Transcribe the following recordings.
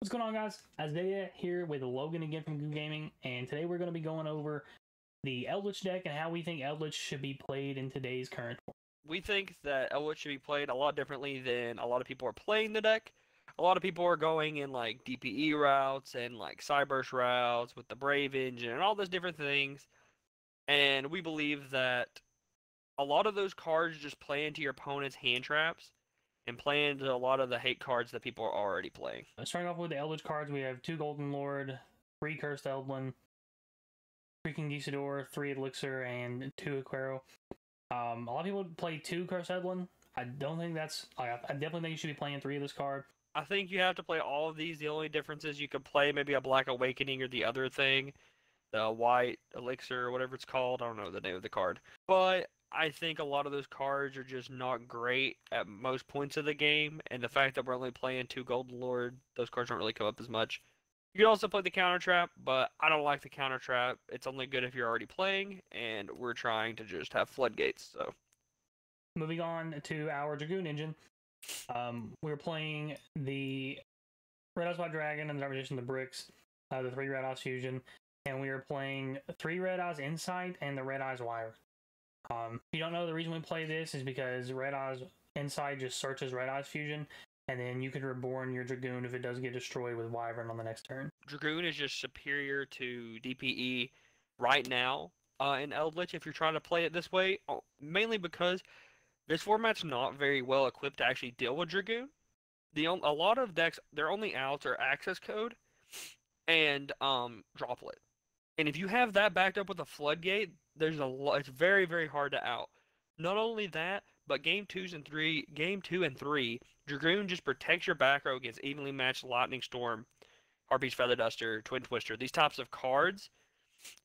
What's going on, guys? Isaiah here with Logan again from Goo Gaming, and today we're going to be going over the Eldlich deck and how we think Eldlich should be played in today's current form. We think that Eldlich should be played a lot differently than a lot of people are playing the deck. A lot of people are going in like DPE routes and like Cyburst routes with the Brave engine and all those different things. And we believe that a lot of those cards just play into your opponent's hand traps and play into a lot of the hate cards that people are already playing. Starting off with the Eldlich cards, we have 2 Golden Lord, 3 Cursed Eldlin, 3 Conquistador, 3 Elixir, and 2 Aquero. A lot of people play 2 Cursed Eldlin. I don't think that's... I definitely think you should be playing 3 of this card. I think you have to play all of these. The only difference is you could play maybe a Black Awakening or the other thing, the White Elixir or whatever it's called. I don't know the name of the card. But I think a lot of those cards are just not great at most points of the game, and the fact that we're only playing 2 Golden Lord, those cards don't really come up as much. You can also play the Counter Trap, but I don't like the Counter Trap. It's only good if you're already playing, and we're trying to just have floodgates, so. Moving on to our Dragoon engine. We're playing the Redeyes White Dragon and the Dark Magician, the Bricks, the 3 Redeyes Fusion, and we are playing 3 Redeyes Insight and the Redeyes Wire. If you don't know, the reason we play this is because Redeyes Insight just searches Redeyes Fusion, and then you can reborn your Dragoon if it does get destroyed with Wyvern on the next turn. Dragoon is just superior to DPE right now in Eldlich if you're trying to play it this way, mainly because this format's not very well equipped to actually deal with Dragoon. A lot of decks, their only outs are Access Code and Droplet. And if you have that backed up with a Floodgate, it's very, very hard to out. Not only that, but game 2 and 3, Dragoon just protects your back row against evenly matched Lightning Storm, Harpy's Feather Duster, Twin Twister, these types of cards,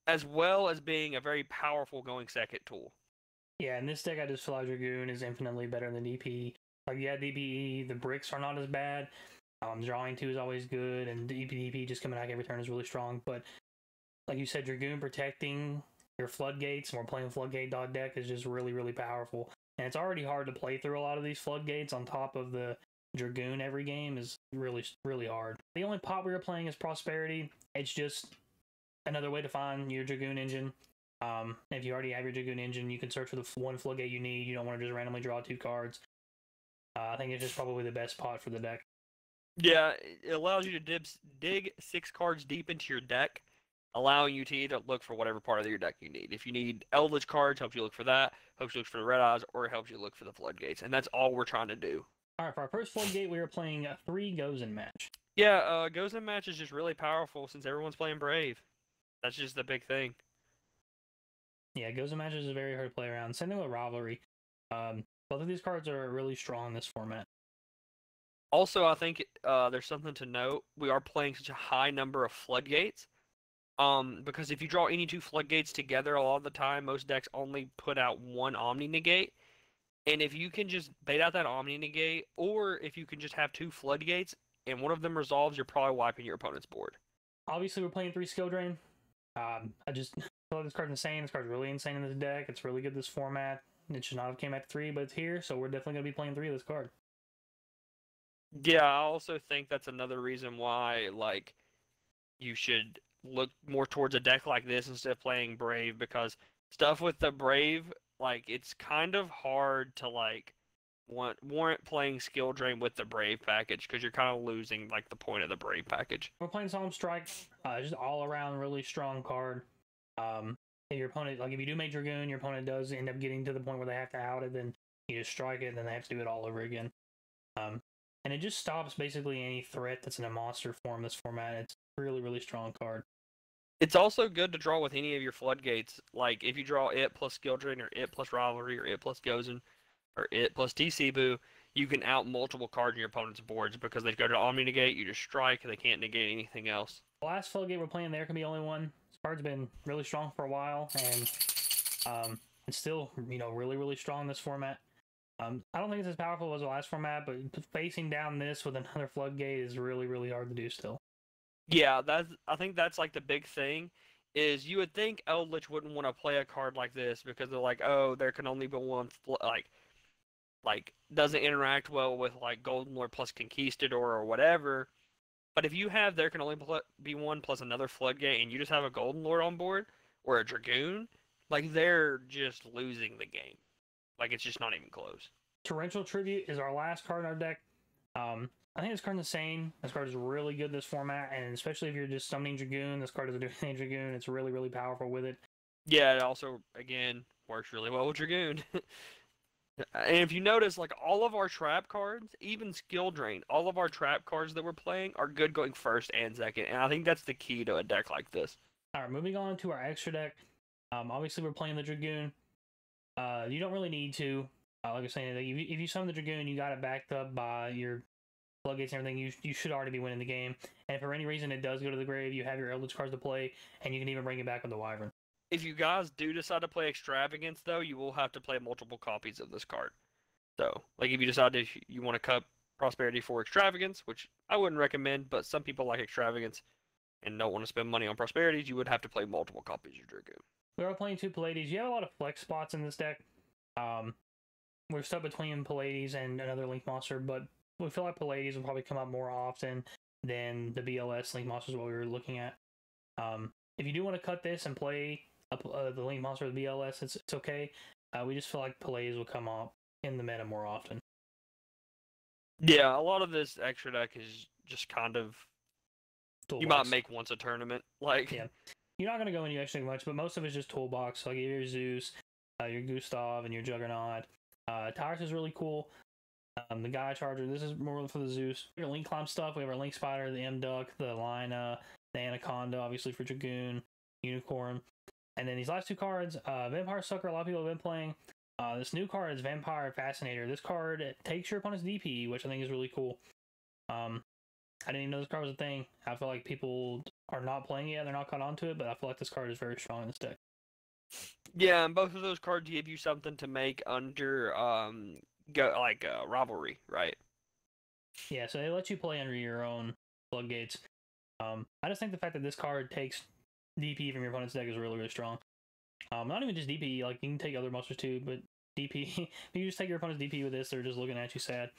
as well as being a very powerful going second tool. Yeah, in this deck, I just feel like Dragoon is infinitely better than DPE. Like, yeah, DPE, the bricks are not as bad. Drawing 2 is always good, and DPE just coming back every turn is really strong. But, like you said, Dragoon protecting your floodgates, and we're playing Floodgate dot deck, is just really, really powerful. And it's already hard to play through a lot of these floodgates on top of the Dragoon every game is really, really hard. The only pot we were playing is Prosperity. It's just another way to find your Dragoon engine. If you already have your Dragoon engine, you can search for the 1 floodgate you need. You don't want to just randomly draw 2 cards. I think it's just probably the best pot for the deck. Yeah, it allows you to dig 6 cards deep into your deck, allowing you to either look for whatever part of your deck you need. If you need Eldlich cards, helps you look for that, helps you look for the Redeyes, or it helps you look for the floodgates. And that's all we're trying to do. Alright, for our first floodgate, we are playing a 3 Gozen match. Yeah, Gozen match is just really powerful since everyone's playing Brave. That's just the big thing. Yeah, Gozen match is very hard to play around. Same thing with Rivalry. Both of these cards are really strong in this format. Also, I think there's something to note. We are playing such a high number of floodgates. Because if you draw any 2 floodgates together, a lot of the time, most decks only put out 1 Omni Negate. And if you can just bait out that Omni Negate, or if you can just have 2 floodgates, and one of them resolves, you're probably wiping your opponent's board. Obviously, we're playing 3 Skill Drain. I just feel like this card's insane. This card's really insane in this deck. It's really good this format. It should not have came at 3, but it's here, so we're definitely going to be playing 3 of this card. Yeah, I also think that's another reason why, like, you should look more towards a deck like this instead of playing Brave, because stuff with the Brave, like, it's kind of hard to, like, warrant playing Skill Drain with the Brave package, because you're kind of losing, like, the point of the Brave package. We're playing Solemn Strike. Just all around really strong card. If your opponent, like, if you do make Dragoon, your opponent does end up getting to the point where they have to out it, then you just strike it, and then they have to do it all over again. And it just stops basically any threat that's in a monster form, this format. It's a really, really strong card. It's also good to draw with any of your floodgates. Like, if you draw it plus Skill Drain, or it plus Rivalry, or it plus Gozen, or it plus TC-Boo, you can out multiple cards in your opponent's boards because they go to Omni Negate, you just strike, they can't negate anything else. The last floodgate we're playing, there can be only 1. This card's been really strong for a while, and it's still, really, really strong in this format. I don't think it's as powerful as the last format, but facing down this with another floodgate is really, really hard to do still. Yeah, I think that's like the big thing, is you would think Eldlich wouldn't want to play a card like this because they're like, oh, there can only be 1 like doesn't interact well with like Golden Lord plus Conquistador or whatever. But if you have there can only be one plus another Floodgate, and you just have a Golden Lord on board or a Dragoon, like they're just losing the game. Like it's just not even close. Torrential Tribute is our last card in our deck. I think this card's insane. This card is really good this format, and especially if you're just summoning Dragoon, this card doesn't do anything Dragoon. It's really, really powerful with it. Yeah, it also, again, works really well with Dragoon. And if you notice, like all of our trap cards, even Skill Drain, all of our trap cards that we're playing are good going first and second. And I think that's the key to a deck like this. All right, moving on to our extra deck. Obviously, we're playing the Dragoon. You don't really need to. Like I was saying, if you summon the Dragoon, you got it backed up by your Floodgates and everything. You should already be winning the game. And if for any reason it does go to the grave, you have your Eldlich Cards to play, and you can even bring it back with the Wyvern. If you guys do decide to play Extravagance, though, you will have to play multiple copies of this card. So, like if you decide you want to cut Prosperity for Extravagance, which I wouldn't recommend, but some people like Extravagance and don't want to spend money on Prosperities, you would have to play multiple copies of Dragoon. We are playing 2 Pallades. You have a lot of flex spots in this deck. We're stuck between Pallades and another Link Monster, but we feel like Pallades will probably come up more often than the BLS Link Monsters, what we were looking at. If you do want to cut this and play the Link Monster with BLS, it's okay. We just feel like Pallades will come up in the meta more often. Yeah, a lot of this extra deck is just kind of Toolbox. You might make once a tournament. Like yeah, you're not gonna go into extra much, but most of it's just toolbox. Like your Zeus, your Gustav, and your Juggernaut. Tyrus is really cool. The Gaia Charger. This is more for the Zeus. Your Link Climb stuff. We have our Link Spider, the M-Duck, the Lina, the Anaconda, obviously for Dragoon, Unicorn. And then these last 2 cards, Vampire Sucker, a lot of people have been playing. This new card is Vampire Fascinator. This card takes your opponent's DP, which I think is really cool. I didn't even know this card was a thing. I feel like people are not playing it, they're not caught onto it, but I feel like this card is very strong in this deck. Yeah, and both of those cards give you something to make under Rivalry, right? Yeah, so they let you play under your own Floodgates. I just think the fact that this card takes DP from your opponent's deck is really, really strong. Not even just DP, like you can take other monsters too, but DP, if you just take your opponent's DP with this, they're just looking at you sad.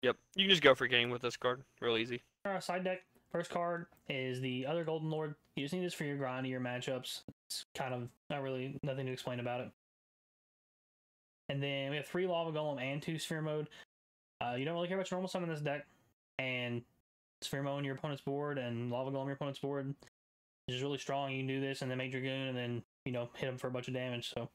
Yep, you can just go for game with this card, real easy. Our side deck, first card is the other Golden Lord. You just need this for your grind, your matchups. It's kind of nothing to explain about it. And then we have 3 Lava Golem and 2 Sphere Mode. You don't really care about your normal summon in this deck, and Sphere Mode on your opponent's board and Lava Golem on your opponent's board is really strong. You can do this and then make Dragoon and then, hit them for a bunch of damage. So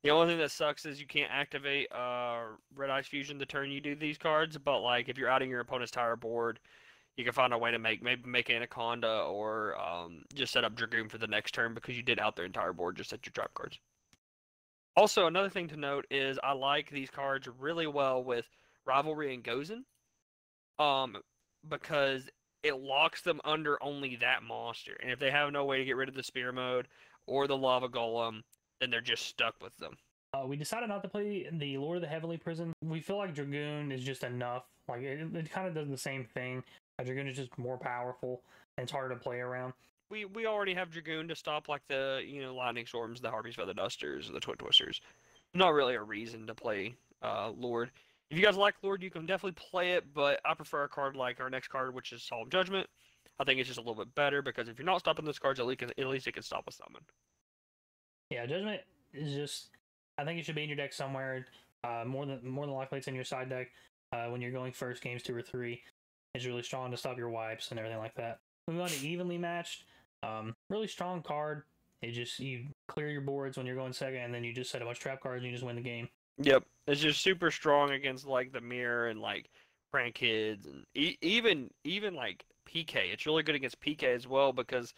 the only thing that sucks is you can't activate Redeyes Fusion the turn you do these cards, but like if you're out of your opponent's entire board, you can find a way to maybe make Anaconda or just set up Dragoon for the next turn because you did out their entire board, just set your trap cards. Also, another thing to note is I like these cards really well with Rivalry and Gozen, because it locks them under only that monster, and if they have no way to get rid of the Spear Mode or the Lava Golem, then they're just stuck with them. We decided not to play the Lord of the Heavenly Prison. We feel like Dragoon is just enough. Like it kind of does the same thing. Dragoon is just more powerful and it's harder to play around. We already have Dragoon to stop like the Lightning Storms, the Harpy's Feather Dusters, the Twin Twisters. Not really a reason to play Lord. If you guys like Lord, you can definitely play it, but I prefer a card like our next card, which is Solemn Judgment. I think it's just a little bit better because if you're not stopping those cards, at least it can stop a summon. Yeah, Judgment is just. I think it should be in your deck somewhere. More than likely, it's in your side deck when you're going first games 2 or 3. It's really strong to stop your wipes and everything like that. Moving on to Evenly Matched. Really strong card. You clear your boards when you're going second, and then you just set a bunch of trap cards and you just win the game. Yep, it's just super strong against like the Mirror and like Prank Kids and even like PK. It's really good against PK as well because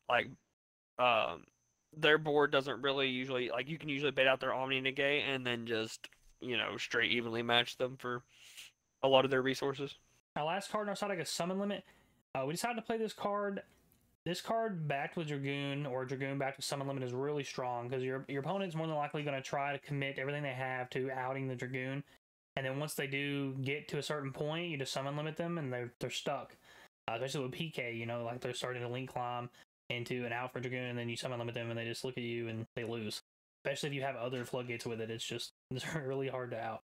like their board doesn't really usually like you can usually bait out their Omni Negate and then just straight evenly match them for a lot of their resources. Our last card in our side deck is Summon Limit. We decided to play this card. This card backed with Dragoon or Dragoon backed with Summon Limit is really strong because your opponent's more than likely going to try to commit everything they have to outing the Dragoon, and then once they do get to a certain point, you just Summon Limit them and they're stuck. Especially with PK, like they're starting to Link Climb into an out for Dragoon, and then you Summon Limit them and they just look at you and they lose. Especially if you have other Floodgates with it, it's really hard to out.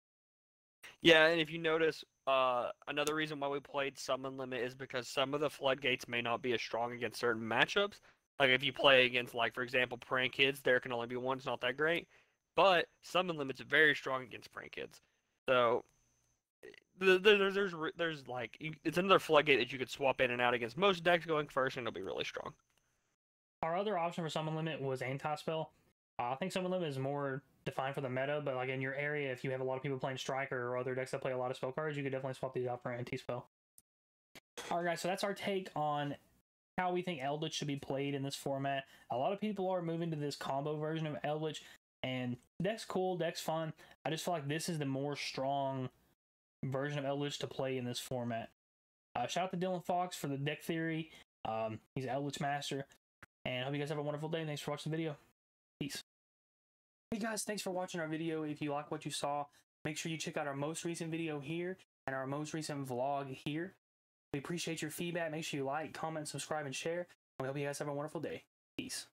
Yeah, and if you notice, another reason why we played Summon Limit is because some of the floodgates may not be as strong against certain matchups. Like if you play against, like for example, Prank Kids, there can only be one. It's not that great, but Summon Limit's very strong against Prank Kids. So there's like it's another floodgate that you could swap in and out against most decks going first, and it'll be really strong. Our other option for Summon Limit was Anti-Spell. I think Summon Limit is more defined for the meta, but like in your area, if you have a lot of people playing Striker or other decks that play a lot of spell cards, you could definitely swap these out for Anti-Spell. Alright guys, so that's our take on how we think Eldlich should be played in this format. A lot of people are moving to this combo version of Eldlich, and deck's cool, deck's fun. I just feel like this is the more strong version of Eldlich to play in this format. Shout out to Dylan Fox for the deck theory. He's an Eldlich master. And I hope you guys have a wonderful day. Thanks for watching the video. Peace. Hey guys, thanks for watching our video. If you like what you saw, make sure you check out our most recent video here and our most recent vlog here. We appreciate your feedback. Make sure you like, comment, subscribe, and share. We hope you guys have a wonderful day. Peace.